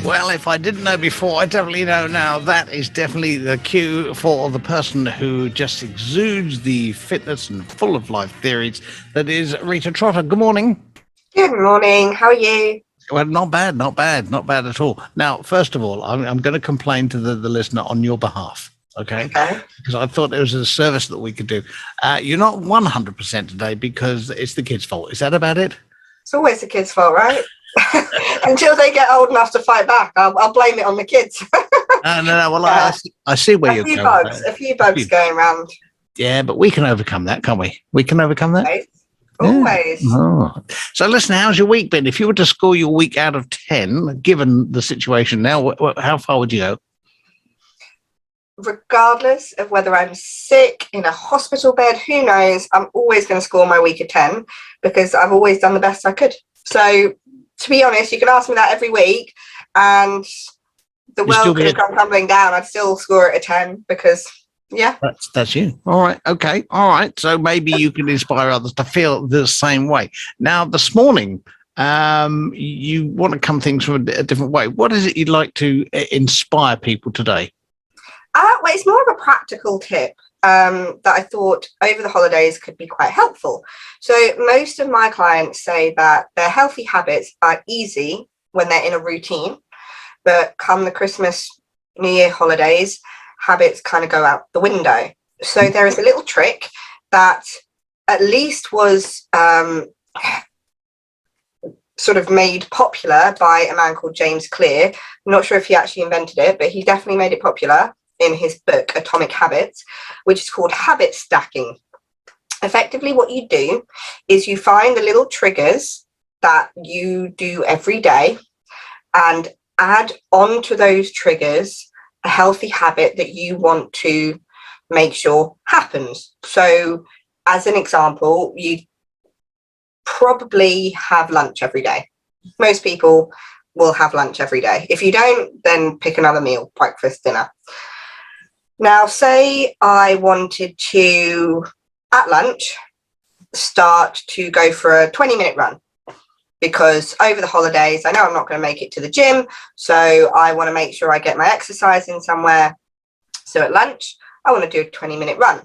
Well, if I didn't know before, I definitely know now. That is definitely the cue for the person who just exudes the fitness and full of life theories. That is Rita Trotter. Good morning. Good morning. How are you? Well, not bad at all. Now, first of all, I'm going to complain to the listener on your behalf, okay? Okay. Because I thought there was a service that we could do. You're not 100% today because it's the kids' fault. Is that about it? It's always the kids' fault, right? Until they get old enough to fight back, I'll blame it on the kids. No. Well, Yeah. I see where you're going. A few bugs going around. Yeah, but we can overcome that, can't we? We can overcome that. Right? Always. Yeah. Oh. So listen, how's your week been? If you were to score your week out of 10, given the situation now, how far would you go? Regardless of whether I'm sick, in a hospital bed, who knows, I'm always going to score my week of 10 because I've always done the best I could. So, to be honest, you can ask me that every week and the world could have come crumbling down. I'd still score it a 10 because, yeah. That's you. All right. Okay. All right. So maybe you can inspire others to feel the same way. Now, this morning, you want to come things from a different way. What is it you'd like to inspire people today? Well, it's more of a practical tip that I thought over the holidays could be quite helpful. So most of my clients say that their healthy habits are easy when they're in a routine, but come the Christmas, New Year holidays, habits kind of go out the window. So there is a little trick that at least was sort of made popular by a man called James Clear. I'm not sure if he actually invented it, but he definitely made it popular in his book, Atomic Habits, which is called habit stacking. Effectively, what you do is you find the little triggers that you do every day and add onto those triggers a healthy habit that you want to make sure happens. So, as an example, you probably have lunch every day. Most people will have lunch every day. If you don't, then pick another meal, breakfast, dinner. Now, say I wanted to, at lunch, start to go for a 20-minute run because over the holidays, I know I'm not going to make it to the gym, so I want to make sure I get my exercise in somewhere. So at lunch, I want to do a 20-minute run.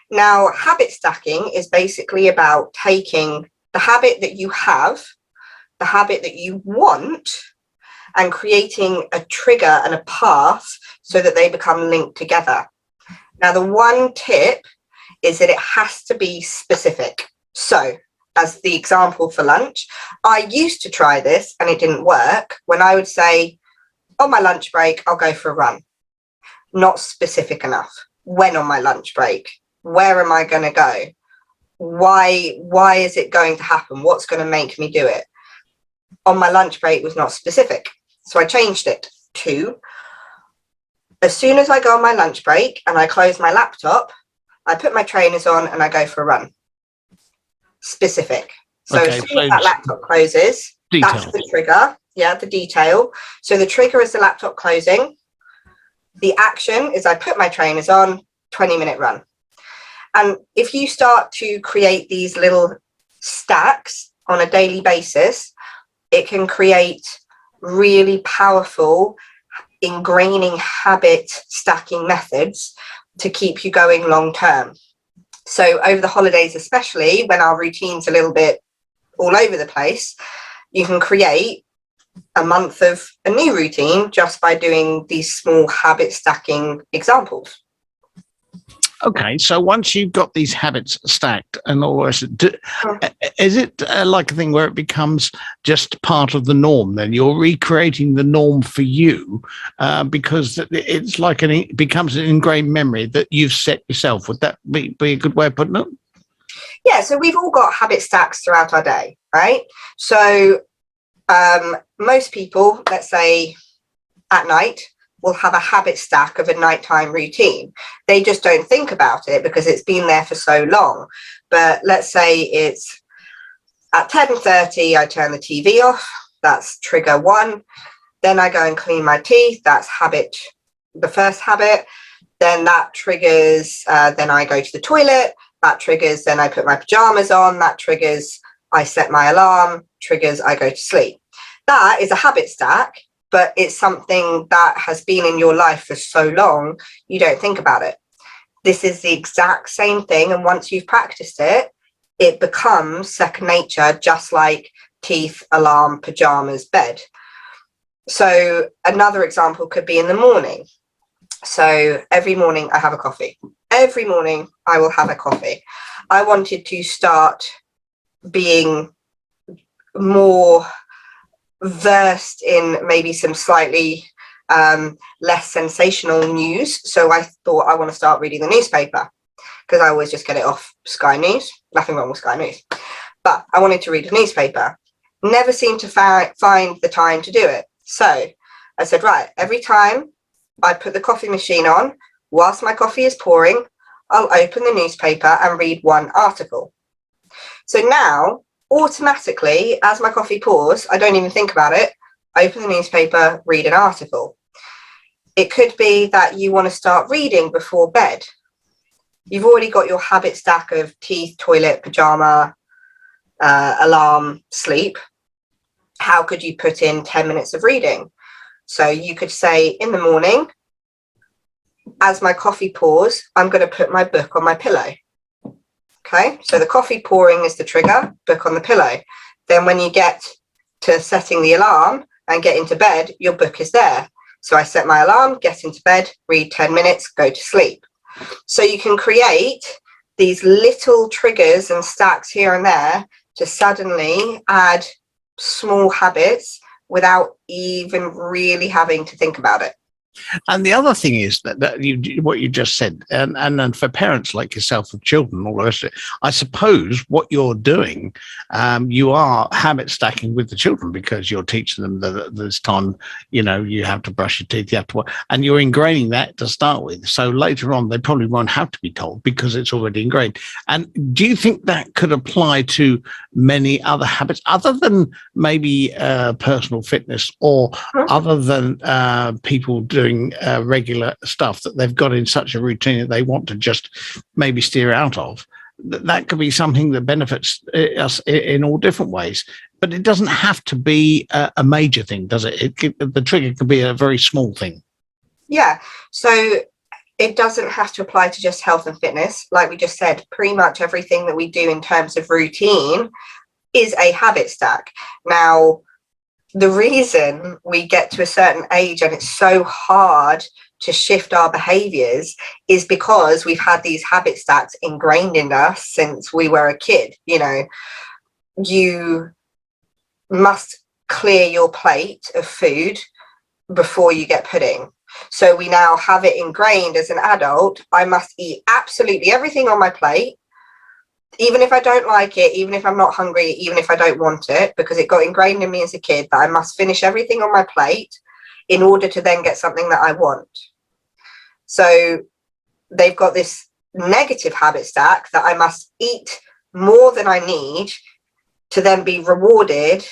Now, habit stacking is basically about taking the habit that you have, the habit that you want, and creating a trigger and a path so that they become linked together. Now, the one tip is that it has to be specific. So, as the example for lunch, I used to try this and it didn't work when I would say, on my lunch break, I'll go for a run. Not specific enough. When on my lunch break? Where am I going to go? Why is it going to happen? What's going to make me do it? On my lunch break was not specific. So I changed it to, as soon as I go on my lunch break and I close my laptop, I put my trainers on and I go for a run. Specific. So as soon as that laptop closes, that's the trigger. Yeah, the detail. So the trigger is the laptop closing. The action is I put my trainers on, 20-minute run. And if you start to create these little stacks on a daily basis, it can create really powerful ingraining habit stacking methods to keep you going long term. So over the holidays, especially when our routine's a little bit all over the place, you can create a month of a new routine just by doing these small habit stacking examples. Okay, so once you've got these habits stacked and all this, is it like a thing where it becomes just part of the norm? Then you're recreating the norm for you because it's like it becomes an ingrained memory that you've set yourself. Would that be a good way of putting it? Yeah, so we've all got habit stacks throughout our day, right? So most people, let's say at night, will have a habit stack of a nighttime routine. They just don't think about it because it's been there for so long. But let's say it's at 10:30, I turn the TV off. That's trigger one. Then I go and clean my teeth. That's the first habit. Then that triggers, then I go to the toilet. That triggers, then I put my pajamas on. That triggers, I set my alarm. Triggers, I go to sleep. That is a habit stack, but it's something that has been in your life for so long, you don't think about it. This is the exact same thing. And once you've practiced it, it becomes second nature, just like teeth, alarm, pajamas, bed. So another example could be in the morning. So every morning I have a coffee. Every morning I will have a coffee. I wanted to start being more versed in maybe some slightly less sensational news. So I thought I want to start reading the newspaper, because I always just get it off Sky News. Nothing wrong with Sky News. But I wanted to read a newspaper. Never seemed to find the time to do it. So I said, right, every time I put the coffee machine on, whilst my coffee is pouring, I'll open the newspaper and read one article. So now, automatically, as my coffee pours, I don't even think about it. Open the newspaper, read an article. It could be that you want to start reading before bed. You've already got your habit stack of teeth, toilet, pajama, alarm, sleep. How could you put in 10 minutes of reading? So you could say, in the morning, as my coffee pours, I'm going to put my book on my pillow. Okay, so the coffee pouring is the trigger, book on the pillow. Then when you get to setting the alarm and get into bed, your book is there. So I set my alarm, get into bed, read 10 minutes, go to sleep. So you can create these little triggers and stacks here and there to suddenly add small habits without even really having to think about it. And the other thing is that you, what you just said, and then for parents like yourself with children, all the rest of it, I suppose what you're doing, you are habit stacking with the children, because you're teaching them that this time, you know, you have to brush your teeth, you have to, and you're ingraining that to start with. So later on, they probably won't have to be told because it's already ingrained. And do you think that could apply to many other habits other than maybe personal fitness, or other than people doing regular stuff that they've got in such a routine that they want to just maybe steer out of? That could be something that benefits us in all different ways, but it doesn't have to be a major thing, does it? The trigger can be a very small thing. Yeah, so it doesn't have to apply to just health and fitness. Like we just said, pretty much everything that we do in terms of routine is a habit stack. Now, the reason we get to a certain age and it's so hard to shift our behaviors is because we've had these habit stacks ingrained in us since we were a kid. You know, you must clear your plate of food before you get pudding. So we now have it ingrained as an adult. I must eat absolutely everything on my plate, even if I don't like it, even if I'm not hungry, even if I don't want it, because it got ingrained in me as a kid that I must finish everything on my plate in order to then get something that I want. So they've got this negative habit stack that I must eat more than I need to then be rewarded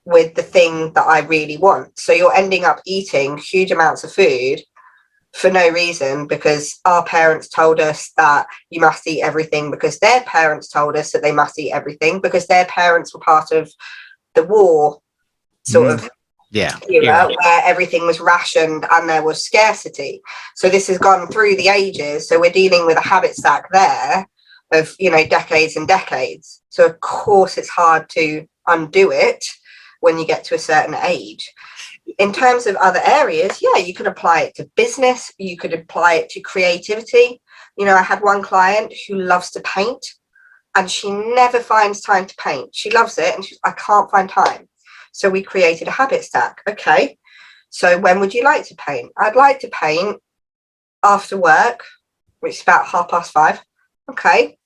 with the thing that I really want. So you're ending up eating huge amounts of food for no reason, because our parents told us that you must eat everything, because their parents told us that they must eat everything, because their parents were part of the war sort of era where everything was rationed and there was scarcity. So this has gone through the ages. So we're dealing with a habit stack there of, you know, decades and decades. So of course it's hard to undo it when you get to a certain age. In terms of other areas, yeah, you could apply it to business, you could apply it to creativity. You know, I had one client who loves to paint and she never finds time to paint. She loves it and she's, I can't find time. So we created a habit stack. Okay, so when would you like to paint? I'd like to paint after work, which is about 5:30. Okay,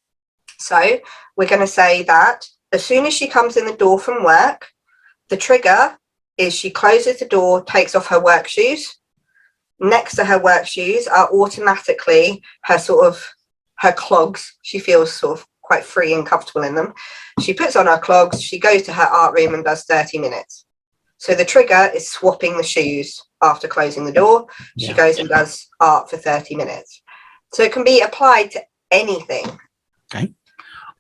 so we're going to say that as soon as she comes in the door from work, the trigger is she closes the door, takes off her work shoes. Next to her work shoes are automatically her clogs. She feels sort of quite free and comfortable in them. She puts on her clogs, she goes to her art room and does 30 minutes. So the trigger is swapping the shoes after closing the door. She goes and does art for 30 minutes. So it can be applied to anything. Okay.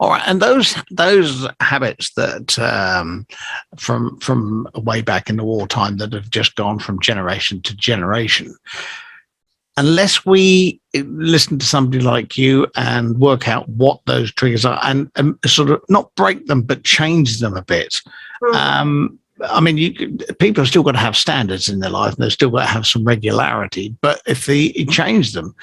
All right, and those habits that from way back in the wartime that have just gone from generation to generation, unless we listen to somebody like you and work out what those triggers are and sort of not break them but change them a bit. I mean, people have still got to have standards in their life, and they've still got to have some regularity. But if they change them,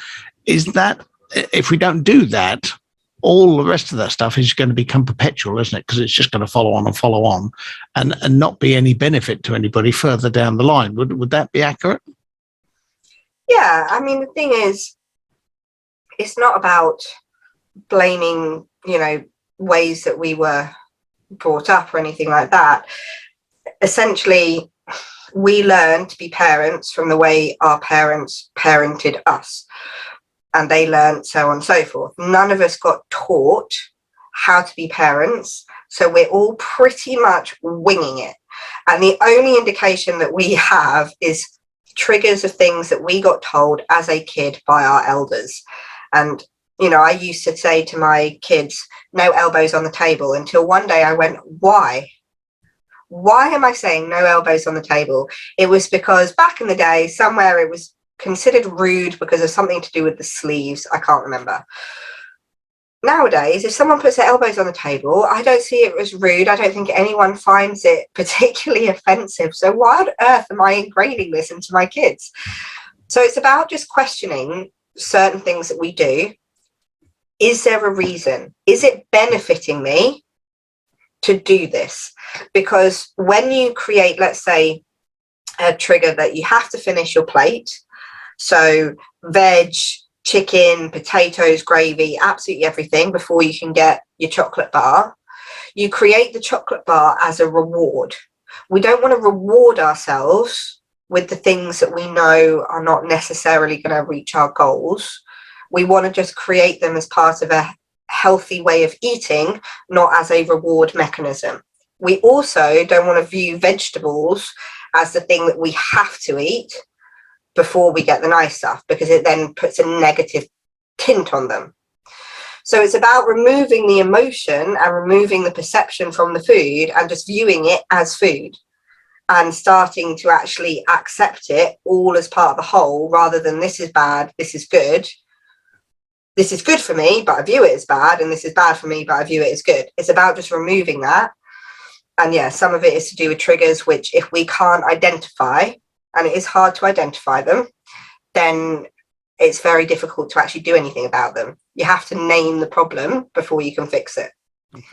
is that if we don't do that, all the rest of that stuff is going to become perpetual, isn't it? Because it's just going to follow on, and not be any benefit to anybody further down the line. Would that be accurate? Yeah, I mean, the thing is, it's not about blaming, ways that we were brought up or anything like that. Essentially, we learn to be parents from the way our parents parented us, and they learned so on and so forth. None of us got taught how to be parents, so we're all pretty much winging it. And the only indication that we have is triggers of things that we got told as a kid by our elders. And I used to say to my kids, no elbows on the table, until one day I went, why am I saying no elbows on the table? It was because back in the day, somewhere it was considered rude because of something to do with the sleeves. I can't remember. Nowadays, if someone puts their elbows on the table, I don't see it as rude. I don't think anyone finds it particularly offensive. So why on earth am I ingraining this into my kids? So it's about just questioning certain things that we do. Is there a reason? Is it benefiting me to do this? Because when you create, let's say, a trigger that you have to finish your plate, so veg, chicken, potatoes, gravy, absolutely everything before you can get your chocolate bar. You create the chocolate bar as a reward. We don't want to reward ourselves with the things that we know are not necessarily going to reach our goals. We want to just create them as part of a healthy way of eating, not as a reward mechanism. We also don't want to view vegetables as the thing that we have to eat before we get the nice stuff, because it then puts a negative tint on them. So it's about removing the emotion and removing the perception from the food and just viewing it as food and starting to actually accept it all as part of the whole, rather than this is bad, this is good. This is good for me, but I view it as bad, and this is bad for me, but I view it as good. It's about just removing that. And yeah, some of it is to do with triggers, which if we can't identify, and it is hard to identify them, then it's very difficult to actually do anything about them. You have to name the problem before you can fix it. Okay.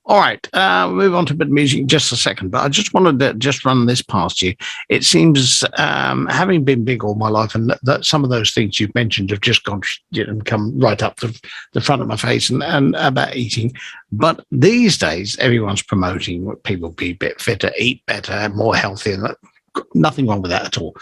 All right, we'll move on to a bit of music in just a second, but I just wanted to just run this past you. It seems, having been big all my life, and that some of those things you've mentioned have just gone and come right up to the front of my face and about eating. But these days, everyone's promoting people be a bit fitter, eat better, more healthy, and nothing wrong with that at all.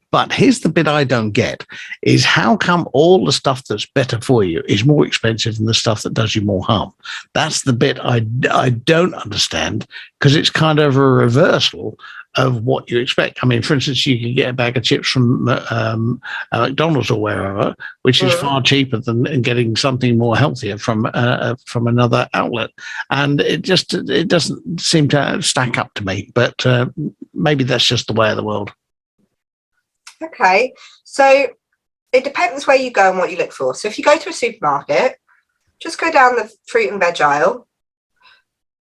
But here's the bit I don't get, is how come all the stuff that's better for you is more expensive than the stuff that does you more harm? That's the bit I don't understand, because it's kind of a reversal of what you expect. I mean, for instance, you can get a bag of chips from McDonald's or wherever, which is far cheaper than getting something more healthier from another outlet. And it doesn't seem to stack up to me, but maybe that's just the way of the world. Okay, so it depends where you go and what you look for. So if you go to a supermarket, just go down the fruit and veg aisle,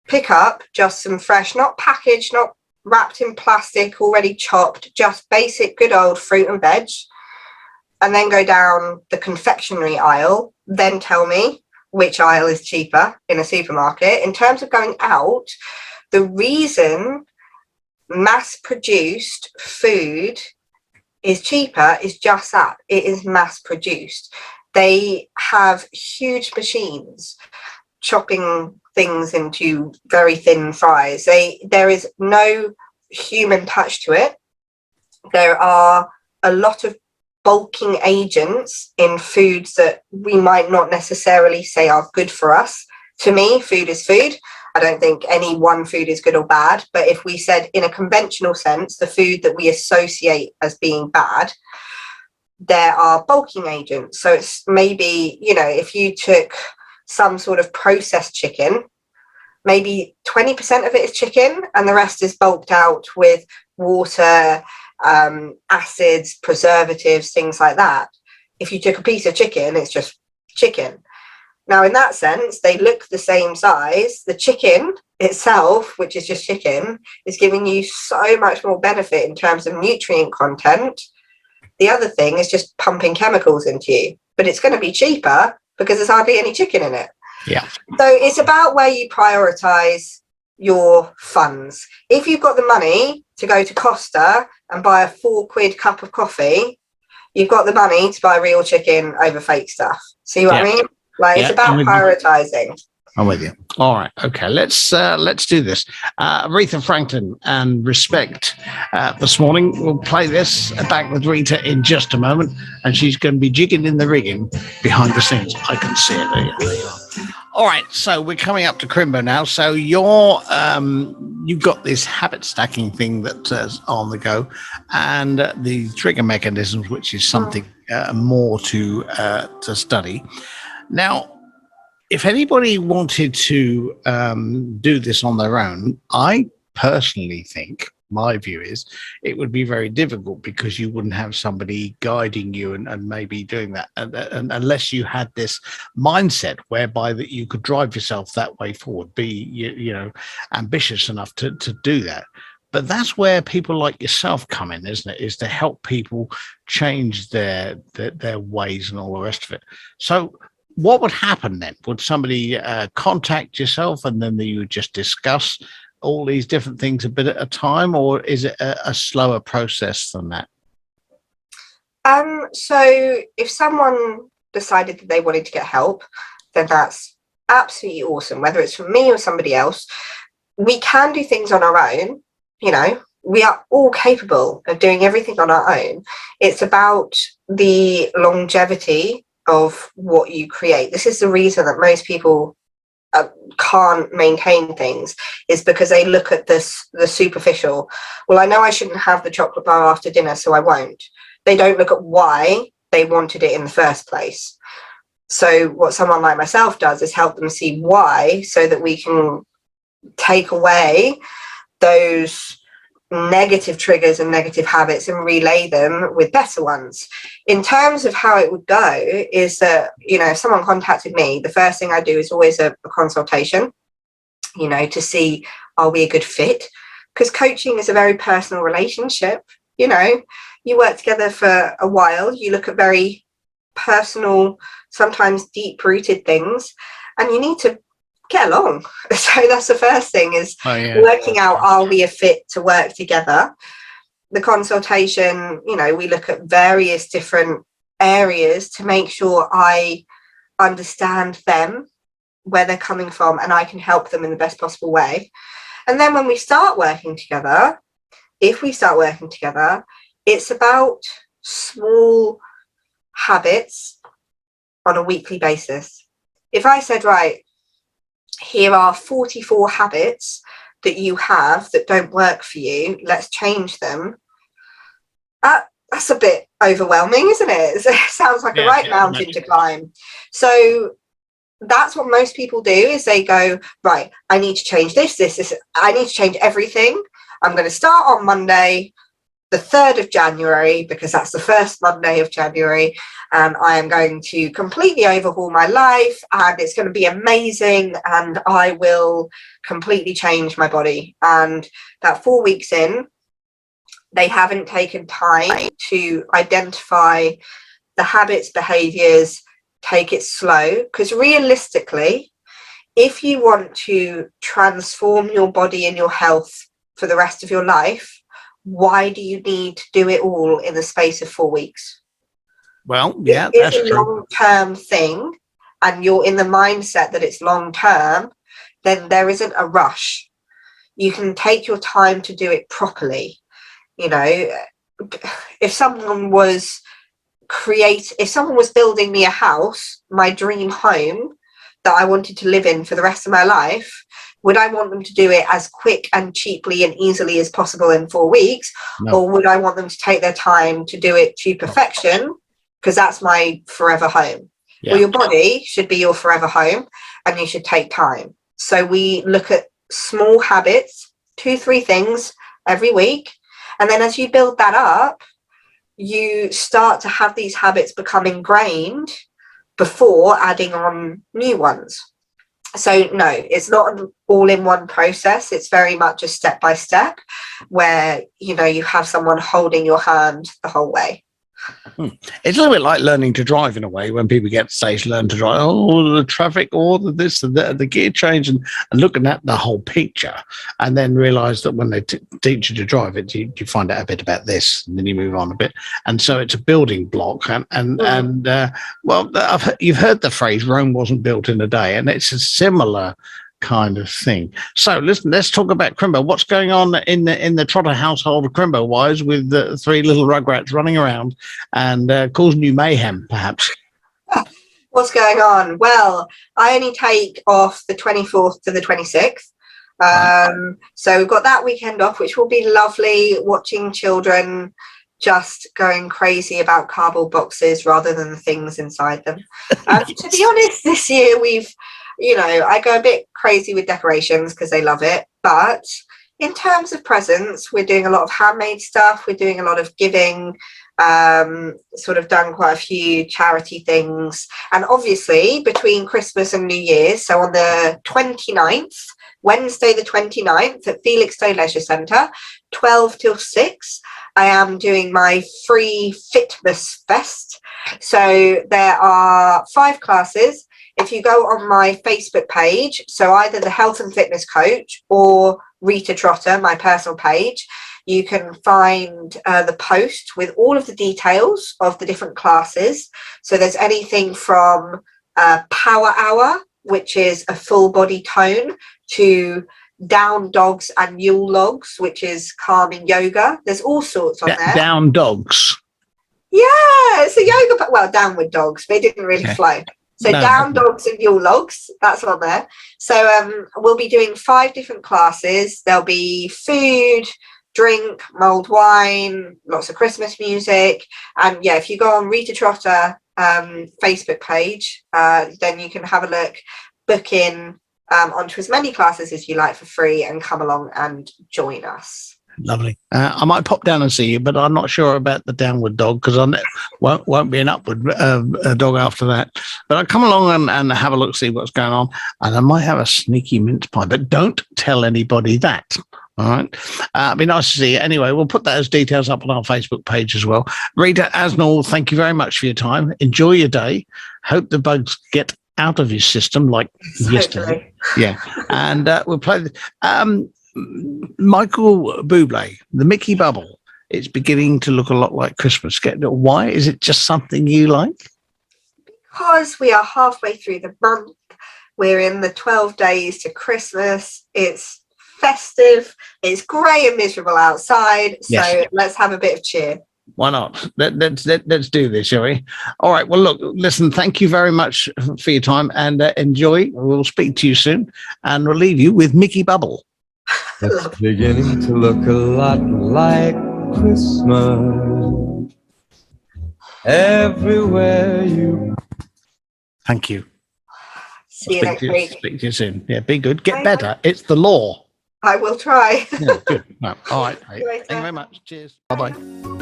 pick up just some fresh, not packaged, not wrapped in plastic, already chopped, just basic good old fruit and veg, and then go down the confectionery aisle. Then tell me which aisle is cheaper in a supermarket. In terms of going out, the reason mass-produced food is cheaper is just that it is mass produced. They have huge machines chopping things into very thin fries. There is no human touch to it. There are a lot of bulking agents in foods that we might not necessarily say are good for us. To me, food is food. I don't think any one food is good or bad, but if we said in a conventional sense, the food that we associate as being bad, there are bulking agents. So it's maybe, if you took some sort of processed chicken, maybe 20% of it is chicken and the rest is bulked out with water, acids, preservatives, things like that. If you took a piece of chicken, it's just chicken. Now, in that sense, they look the same size. The chicken itself, which is just chicken, is giving you so much more benefit in terms of nutrient content. The other thing is just pumping chemicals into you, but it's going to be cheaper because there's hardly any chicken in it. Yeah. So it's about where you prioritize your funds. If you've got the money to go to Costa and buy a £4 cup of coffee, you've got the money to buy real chicken over fake stuff. See what I mean? Like, it's about prioritizing. I'm with you. All right. Okay. Let's do this. Aretha Franklin and Respect this morning. We'll play this back with Rita in just a moment, and she's going to be jigging in the rigging behind the scenes. I can see it. There you are. All right. So we're coming up to Crimbo now. So you've got this habit stacking thing that's on the go, and the trigger mechanisms, which is something more to study. Now, if anybody wanted to do this on their own, I personally think, my view is, it would be very difficult because you wouldn't have somebody guiding you and maybe doing that, and unless you had this mindset whereby that you could drive yourself that way forward, be you know, ambitious enough to do that. But that's where people like yourself come in, isn't it? Is to help people change their ways and all the rest of it. So what would happen then? Would somebody contact yourself and then you would just discuss all these different things a bit at a time, or is it a slower process than that? So if someone decided that they wanted to get help, then that's absolutely awesome. Whether it's from me or somebody else, we can do things on our own. You know, we are all capable of doing everything on our own. It's about the longevity of what you create. This is the reason that most people can't maintain things, is because they look at the superficial. Well, I know I shouldn't have the chocolate bar after dinner, so I won't. They don't look at why they wanted it in the first place. So what someone like myself does is help them see why, so that we can take away those negative triggers and negative habits and relay them with better ones. In terms of how it would go is that, you know, if someone contacted me, the first thing I do is always a consultation, you know, to see, are we a good fit? Because coaching is a very personal relationship. You know, you work together for a while, you look at very personal, sometimes deep-rooted things, and you need to get along. So that's the first thing, is working out, are we a fit to work together? The consultation, you know, we look at various different areas to make sure I understand them, where they're coming from, and I can help them in the best possible way. And then when we start working together, if we start working together, it's about small habits on a weekly basis. If I said, right, here are 44 habits that you have that don't work for you, let's change them. That's a bit overwhelming, isn't it? It sounds like a right mountain to climb. So that's what most people do, is they go, right, I need to change this, I need to change everything. I'm going to start on Monday, the 3rd of January, because that's the first Monday of January, and I am going to completely overhaul my life, and it's going to be amazing, and I will completely change my body. And that 4 weeks in, they haven't taken time to identify the habits, behaviors, take it slow, because realistically, if you want to transform your body and your health for the rest of your life, why do you need to do it all in the space of 4 weeks? Well, yeah, that's a long-term thing, and you're in the mindset that it's long-term, then there isn't a rush. You can take your time to do it properly. You know, if someone was building me a house, my dream home that I wanted to live in for the rest of my life, would I want them to do it as quick and cheaply and easily as possible in 4 weeks? No. Or would I want them to take their time to do it to perfection? Because that's my forever home. Well, your body should be your forever home, and you should take time. So we look at small habits, 2-3 things every week. And then as you build that up, you start to have these habits become ingrained before adding on new ones. So no, it's not an all-in-one process. It's very much a step-by-step where, you know, you have someone holding your hand the whole way. It's a little bit like learning to drive in a way. When people get to stage learn to drive, oh, the traffic, all the this, the gear change, and looking at the whole picture, and then realise that when they teach you to drive it, you find out a bit about this, and then you move on a bit, and so it's a building block. And well, you've heard the phrase "Rome wasn't built in a day," and it's a similar kind of thing. So listen, let's talk about Crimbo. What's going on in the Trotter household, Crimbo wise, with the 3 little rugrats running around and causing you mayhem, perhaps? What's going on? Well, I only take off the 24th to the 26th. So we've got that weekend off, which will be lovely, watching children just going crazy about cardboard boxes rather than the things inside them. To be honest, this year I go a bit crazy with decorations because they love it. But in terms of presents, we're doing a lot of handmade stuff. We're doing a lot of giving, sort of done quite a few charity things. And obviously between Christmas and New Year's, so on the 29th, Wednesday the 29th at Felixstowe Leisure Centre, 12 till 6, I am doing my free Fitness Fest. So there are 5 classes. If you go on my Facebook page, so either the Health and Fitness Coach or RITA Trotter, my personal page, you can find the post with all of the details of the different classes. So there's anything from Power Hour, which is a full body tone, to Down Dogs and Yule Logs, which is calming yoga. There's all sorts on there. Down Dogs. Yeah, it's a yoga, well, downward dogs, but it didn't really flow. So Down Dogs and Yule Logs, that's on there. So we'll be doing 5 different classes. There'll be food, drink, mulled wine, lots of Christmas music. And yeah, if you go on Rita Trotter Facebook page, then you can have a look, book in onto as many classes as you like for free and come along and join us. Lovely. I might pop down and see you, but I'm not sure about the downward dog because I won't be an upward dog after that. But I'll come along and have a look, see what's going on, and I might have a sneaky mince pie. But don't tell anybody that. All right. It'd be nice to see you. Anyway, we'll put that as details up on our Facebook page as well. Rita, as normal, thank you very much for your time. Enjoy your day. Hope the bugs get out of your system like yesterday. Yeah. And we'll play Michael Bublé, the Mickey Bubble. It's beginning to look a lot like Christmas. Why? Is it just something you like? Because we are halfway through the month. We're in the 12 days to Christmas. It's festive. It's grey and miserable outside. So let's have a bit of cheer. Why not? Let's do this, shall we? All right. Well, look, listen, thank you very much for your time and enjoy. We'll speak to you soon and we'll leave you with Mickey Bubble. It's beginning to look a lot like Christmas everywhere you. Thank you. See you next week. Speak to you soon. Yeah, be good. Get better. It's the law. I will try. Yeah, good. No, all right. Thank you very much. Cheers. Bye-bye.